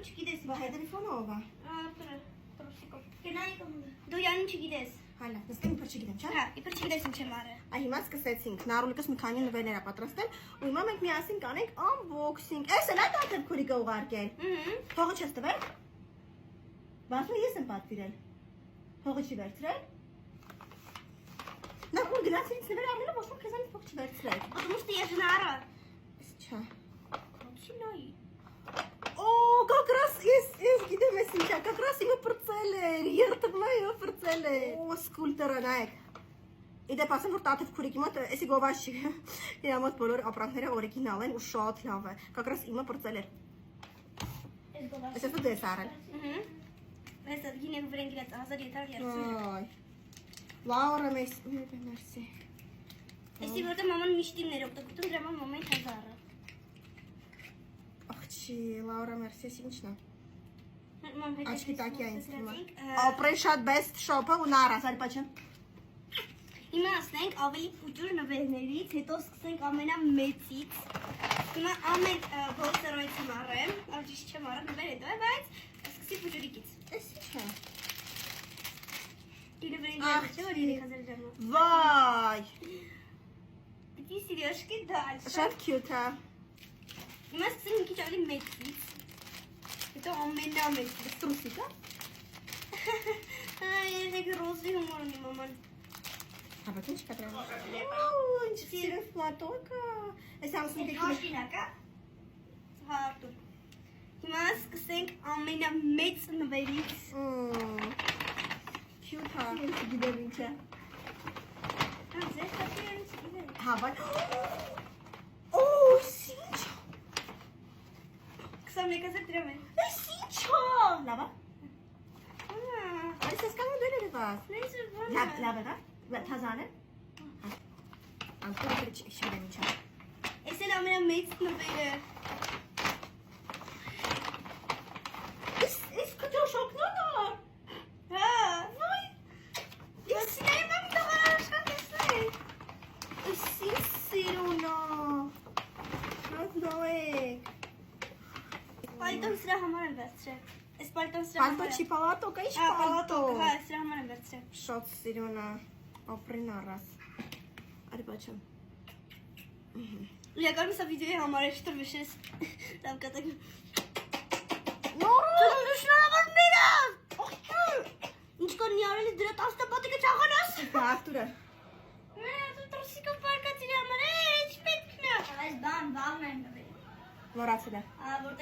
Յանը չգիտես։ Բա հետելեֆոնը ով է։ Տրուսիկով։ Դու Յանը չգիտես։ Հալա, նստեմ իբր չգիտեմ, չէ՞։ Հա, իբր չգիտես ինչ եմ արել։ Այ հիմա սկսեցինք։ Նարուլիկս մի քանի նվերներ է պատրաստել, ու հիմա մենք միասին կանենք unboxing։ Էս էլ է դա թրքուրիկը ուղարկել։ Փողը չես տվել։ Բացու ես եմ պատվիրել։ Փողը չի վերցրել։ Նարուլ գնացինց նվեր առնելը ոչ ոք քեզանից փող չի վերցրել։ Потому что я же нара. Չէ։ Начинай. О, как раз ես գիտեմ ես ինչա, как раз իմը պրծել էր, երթմնա իմը պրծել էր։ Օ, սկուլտորը նայեք։ Իդեպ ասեմ, որ տատիվ քուրիկի մոտ էսի գովաշ չի։ Իրա մոտ բոլոր ապրանքները օրիգինալ են ու շատ լավ է։ Как раз իմը պրծել էր։ Էս դու ես արել։ Ես դինը վրենգլած 1730։ Այ։ Լաուրա մերսի։ Էսի որտե մաման միշտ իմներ օգտագործում, դրա համար մամային 1000-ը։ Աղջի, Լաուրա մերսի, ինչն է։ Մամ հետ։ Աչքի տակի այն թիմը։ Ապրեն շատ best shop-ը ու նարա, սարպաչը։ Հիմա ասենք ավելի փոքր նվերներից, հետո սկսենք ամենամեծից։ Հիմա ամեն բոլսերոից մարեմ, աջիշ չեմ արել նվեր հետո է, բայց սկսի փոքրիկից։ Էս ի՞նչ է։ Դինը վրենգլած չէ, որ 3000 դրամ։ Վայ։ Պիտի սիրյոշկի դալ։ Շատ cute է։ Հիմա սկսենք մի քիչ ավելի մեծից։ Հետո ամենամեծից։ Տրուսիկա։ Երեք ռոզի հումոր ունի մաման։ Հա, բայց ինչ կա դրա։ Օ, ինչ սիրես մատոկա։ Էս ամսունքի Մաշինակա։ Հարտու։ Հիմա սկսենք ամենամեծ նվերից։ Cute հա։ Ես գիտեմ ինչ է։ Ձեր հատի այնց գիտեմ։ Հա, բայց Օ, ինչ։ 21000 դրամ է։ Էս ինչ է։ Լավ է։ Այս սկսկանը դել է դված։ Նույնս բանը։ Լավ է դա։ Թազան է։ Անկոր չգիտեմ ինչ է։ Էս էլ ամենամեծ նվերը։ Էս կտրոշոկնոն է։ Հա։ Վայ։ Ես սիրել եմ տղար աշխատեցնել։ Էս ինչ սիրուն է։ Շատ լավ է։ Պալտոն սրա համար եմ վերցրել։ Էս պալտոն սրա Պալտո չի պալատոկա, ինչ պալատո։ Հա, սրա համար եմ վերցրել։ Շատ սիրուն է։ Ապրին առած։ Արի բաչեմ։ Իրականում սա վիդեոյի համար է շտրվիշես։ Տամ կատակ։ Նորո։ Շնորհավոր մերավ։ Ինչ կորնի արելի դրա 10 պատիկը չաղանաս։ Արտուրը։ Դու տրուսիկով բարկացիր համար, ինչ պետք է։ Այս բան եմ նվերի։ Մոռացել է։ Որտե